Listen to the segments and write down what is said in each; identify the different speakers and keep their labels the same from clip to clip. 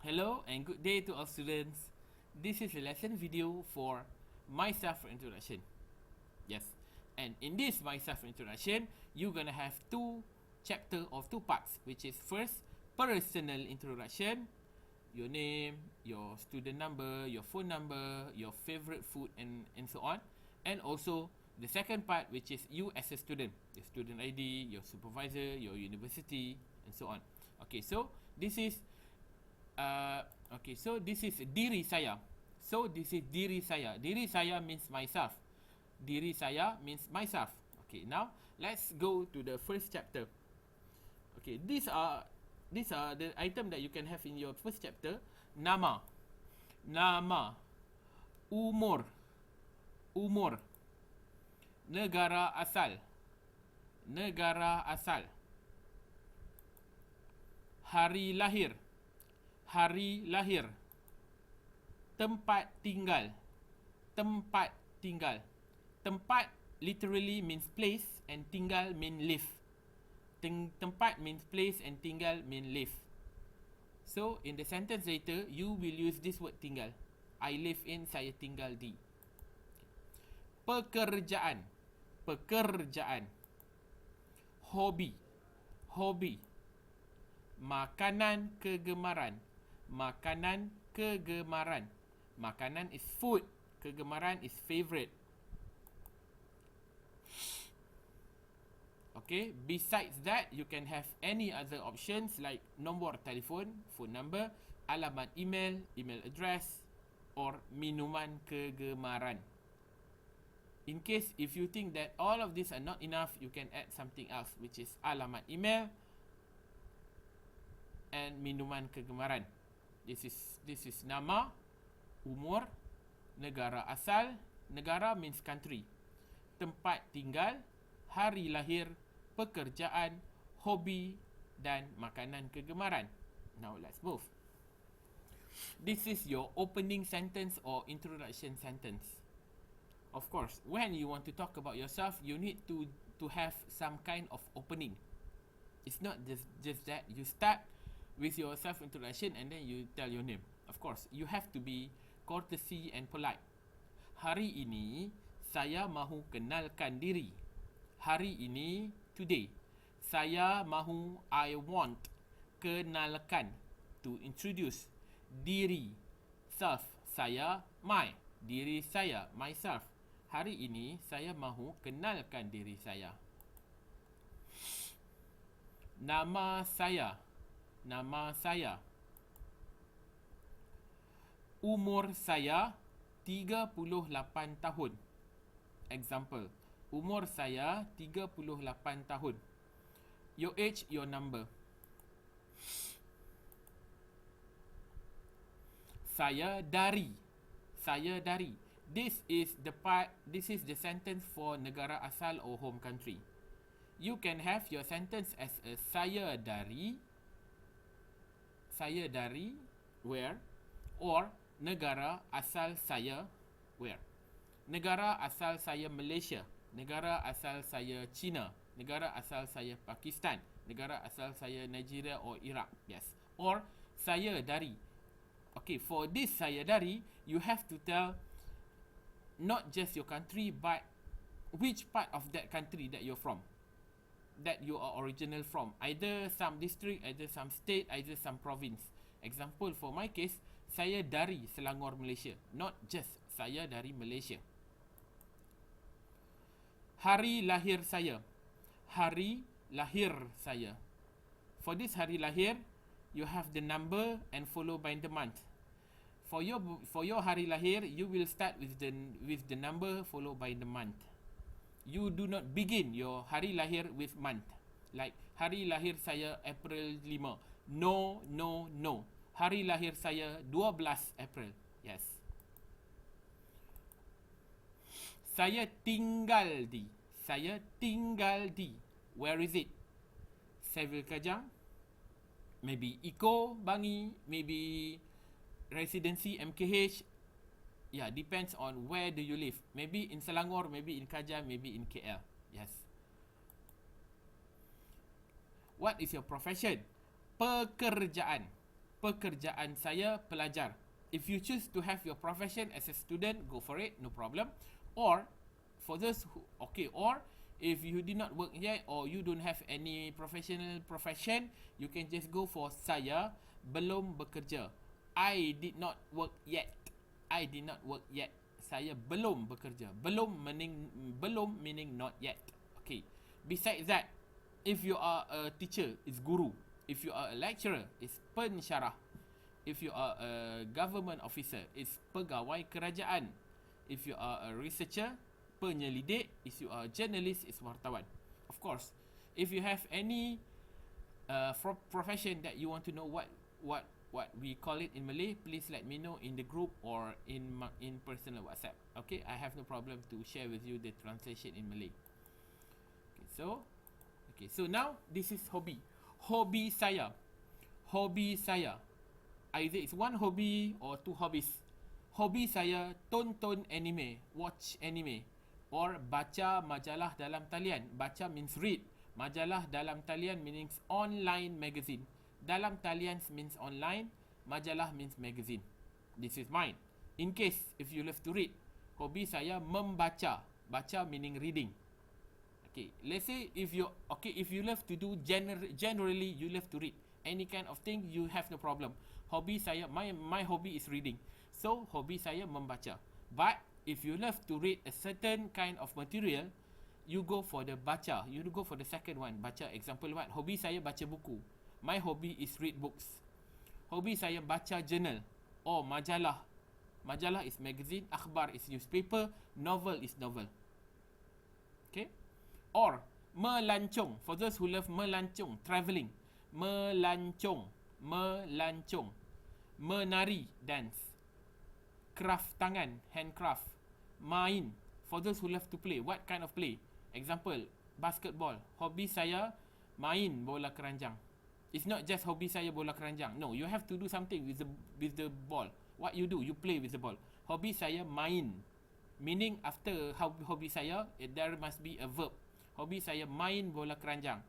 Speaker 1: Hello and good day to all students. This is a lesson video for my self-introduction. Yes, and in this my self-introduction, you're gonna have two chapter of two parts, which is first, personal introduction, your name, your student number, your phone number, your favorite food, and so on. And also the second part, which is you as a student, your student ID, your supervisor, your university, and so on. Okay, so this is this is diri saya. So this is diri saya. Diri saya means myself. Diri saya means myself. Okay, now let's go to the first chapter. Okay, these are the item that you can have in your first chapter. Nama, umur, negara asal, hari lahir, tempat tinggal. Tempat literally means place and tinggal mean live. Tempat means place and tinggal mean live. So in the sentence later, you will use this word tinggal. I live in, saya tinggal di. Pekerjaan. Hobi. Makanan kegemaran. Makanan is food. Kegemaran is favorite. Okay, besides that, you can have any other options like nombor telefon, phone number, alamat email, email address, or minuman kegemaran. In case if you think that all of these are not enough, you can add something else, which is alamat email and minuman kegemaran. This is nama, umur, negara asal, negara means country, tempat tinggal, hari lahir, pekerjaan, hobi dan makanan kegemaran. Now let's move. This is your opening sentence or introduction sentence. Of course, when you want to talk about yourself, you need to have some kind of opening. It's not just that you start with your self-introduction and then you tell your name. Of course, you have to be courtesy and polite. Hari ini, saya mahu kenalkan diri. Hari ini, today. Saya mahu, I want, kenalkan, to introduce. Diri, self, saya, my. Diri saya, myself. Hari ini, saya mahu kenalkan diri saya. Nama saya. Umur saya 38 tahun. Example, umur saya 38 tahun. Your age, your number. Saya dari. This is the sentence for negara asal or home country. You can have your sentence as a saya dari where, or negara asal saya where. Negara asal saya Malaysia, negara asal saya China, negara asal saya Pakistan, negara asal saya Nigeria or Iraq. Yes. Or saya dari. Okay, for this saya dari, you have to tell not just your country but which part of that country that you're from, that you are original from. Either some district, either some state, either some province. Example, for my case, saya dari Selangor, Malaysia. Not just saya dari Malaysia. Hari lahir saya. For this hari lahir, you have the number and follow by the month. For your hari lahir, you will start with the number followed by the month. You do not begin your hari lahir with month. Like hari lahir saya April 5. No. Hari lahir saya 12 April. Yes. Saya tinggal di. Where is it? Seville Kajang. Maybe Eco Bangi. Maybe Residency MKH. Yeah, depends on where do you live. Maybe in Selangor, maybe in Kajang, maybe in KL. Yes. What is your profession? Pekerjaan. Pekerjaan saya pelajar. If you choose to have your profession as a student, go for it, no problem. Or for those who, okay, or if you did not work yet or you don't have any profession, you can just go for saya belum bekerja. I did not work yet. I did not work yet. Saya belum bekerja. Belum meaning not yet. Okay. Besides that, if you are a teacher, it's guru. If you are a lecturer, it's pensyarah. If you are a government officer, it's pegawai kerajaan. If you are a researcher, penyelidik. If you are a journalist, it's wartawan. Of course, if you have any profession that you want to know what we call it in Malay, please let me know in the group or in personal WhatsApp. Okay, I have no problem to share with you the translation in Malay. Okay, so now this is hobby. Hobi saya. Either it's one hobby or two hobbies. Hobi saya tonton anime, watch anime, or baca majalah dalam talian. Baca means read. Majalah dalam talian means online magazine. Dalam talian means online. Majalah means magazine. This is mine. In case if you love to read, hobi saya membaca. Baca meaning reading. Okay, let's say if you love to do generally you love to read any kind of thing, you have no problem. Hobi saya, my hobby is reading, so hobi saya membaca. But if you love to read a certain kind of material, you go for the baca. You go for the second one, baca. Example what? Hobi saya baca buku. My hobby is read books. Hobi saya baca journal or majalah. Majalah is magazine, akhbar is newspaper, novel is novel. Okay? Or melancong, for those who love melancong, travelling. Melancong. Menari, dance. Craft tangan, handcraft. Main, for those who love to play. What kind of play? Example, basketball. Hobi saya main bola keranjang. It's not just hobi saya bola keranjang. No, you have to do something with the ball. What you do? You play with the ball. Hobi saya main. Meaning after hobi saya, there must be a verb. Hobi saya main bola keranjang.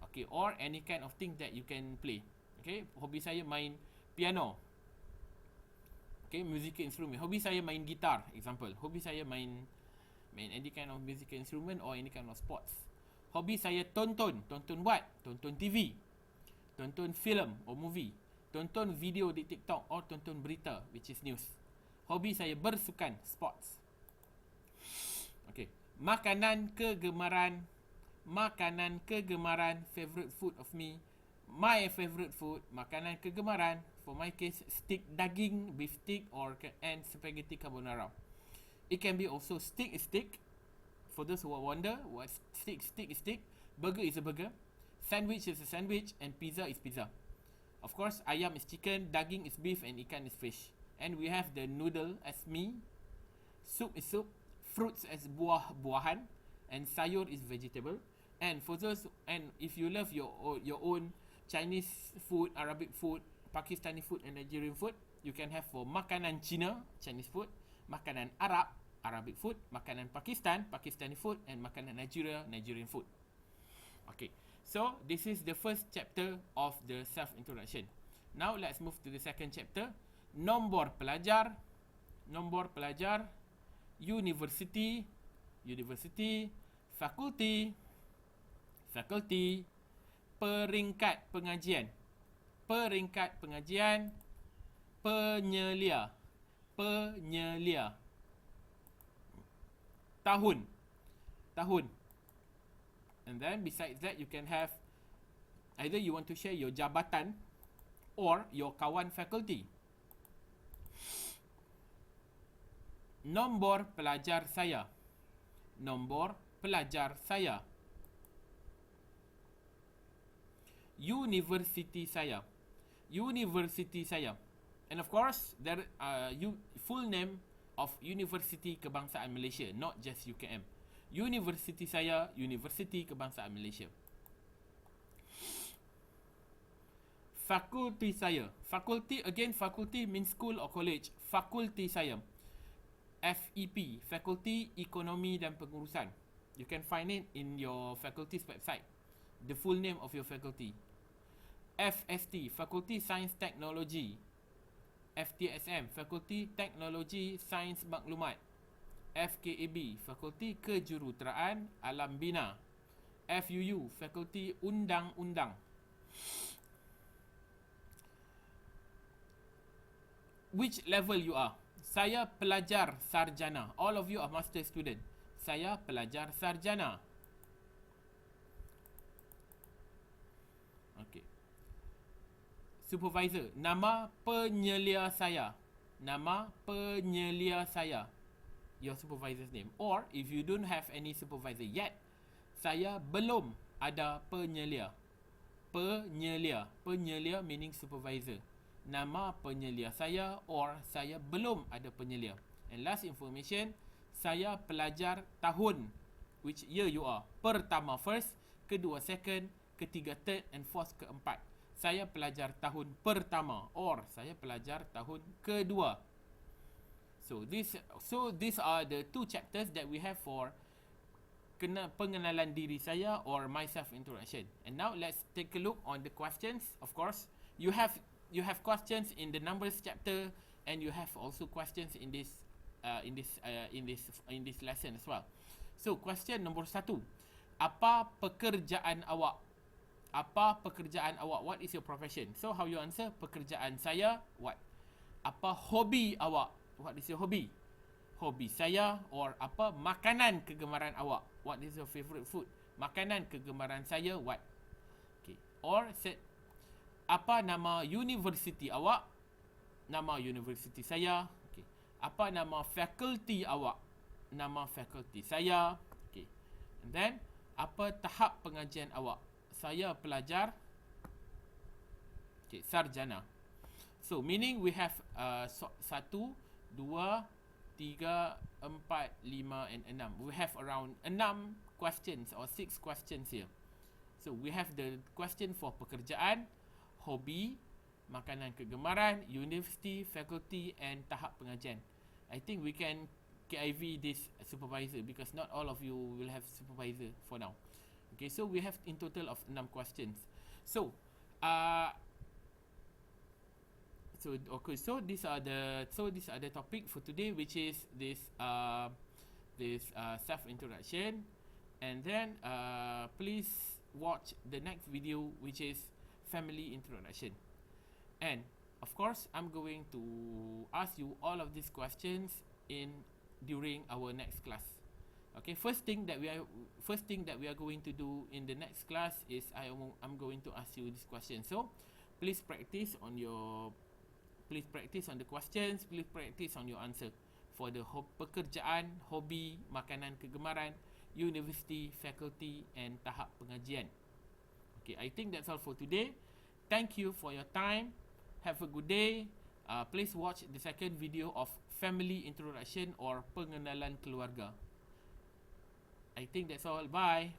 Speaker 1: Okay, or any kind of thing that you can play. Okay, hobi saya main piano. Okay, musical instrument. Hobi saya main gitar, example. Hobi saya main any kind of musical instrument or any kind of sports. Hobi saya tonton. Tonton what? Tonton TV. Tonton film or movie. Tonton video di TikTok or tonton berita, which is news. Hobi saya bersukan, sports. Okay. Makanan kegemaran, favorite food of me. My favorite food, makanan kegemaran. For my case, steak daging, beef steak and spaghetti carbonara. It can be also steak is steak. For those who wonder what steak is steak. Burger is a burger. Sandwich is a sandwich and pizza is pizza. Of course, ayam is chicken, daging is beef and ikan is fish. And we have the noodle as mee. Soup is soup. Fruits as buah-buahan, and sayur is vegetable. And for those, and if you love your own Chinese food, Arabic food, Pakistani food and Nigerian food, you can have for makanan Cina, Chinese food, makanan Arab, Arabic food, makanan Pakistan, Pakistani food, and makanan Nigeria, Nigerian food. Okay, so this is the first chapter of the self-introduction. Now let's move to the second chapter. Nombor pelajar, university, fakulti, peringkat pengajian, penyelia, tahun. And then besides that, you can have either you want to share your jabatan or your kawan fakulti. Nombor pelajar saya. University saya. And of course, there full name of University Kebangsaan Malaysia, not just UKM. University saya, University Kebangsaan Malaysia. Fakulti saya. Fakulti, again, fakulti means school or college. Fakulti saya. FEP, Fakulti Ekonomi dan Pengurusan. You can find it in your faculty's website, the full name of your faculty. FST, Fakulti Sains Teknologi. FTSM, Fakulti Teknologi Sains Maklumat. FKAB, Fakulti Kejuruteraan Alam Bina. FUU, Fakulti Undang-Undang. Which level you are? Saya pelajar sarjana. All of you are master student. Saya pelajar sarjana. Okay. Supervisor, nama penyelia saya. Nama penyelia saya. Your supervisor's name. Or if you don't have any supervisor yet, saya belum ada penyelia. Penyelia. Penyelia meaning supervisor. Nama penyelia saya or saya belum ada penyelia. And last information, saya pelajar tahun. Which year you are? Pertama first, kedua second, ketiga third and fourth keempat. Saya pelajar tahun pertama or saya pelajar tahun kedua. So these are the two chapters that we have for pengenalan diri saya or myself introduction. And now let's take a look on the questions. Of course, you have questions in the numbers chapter and you have also questions in this lesson as well. So question nombor 1. Apa pekerjaan awak? Apa pekerjaan awak? What is your profession? So how you answer? Pekerjaan saya what? Apa hobi awak? What is your hobby? Hobi saya or apa makanan kegemaran awak? What is your favorite food? Makanan kegemaran saya what? Okay. Or set apa nama universiti awak? Nama universiti saya. Okay. Apa nama fakulti awak? Nama fakulti saya. Okay. And then apa tahap pengajian awak? Saya pelajar sarjana. So meaning we have 1, 2, 3, 4, 5 and 6. We have around 6 questions or 6 questions here. So we have the question for pekerjaan, hobi, makanan kegemaran, university, faculty and tahap pengajian. I think we can KIV this supervisor because not all of you will have supervisor for now. Okay, so we have in total of 6 questions. So these are the topic for today, which is this self introduction, and then please watch the next video, which is family introduction. And of course, I'm going to ask you all of these questions during our next class. Okay, first thing that we are going to do in the next class is I'm going to ask you this question. So please practice on the questions, please practice on your answer for the pekerjaan, hobi, makanan kegemaran, university, faculty and tahap pengajian. Okay, I think that's all for today. Thank you for your time. Have a good day. Please watch the second video of family introduction or pengenalan keluarga. I think that's all. Bye.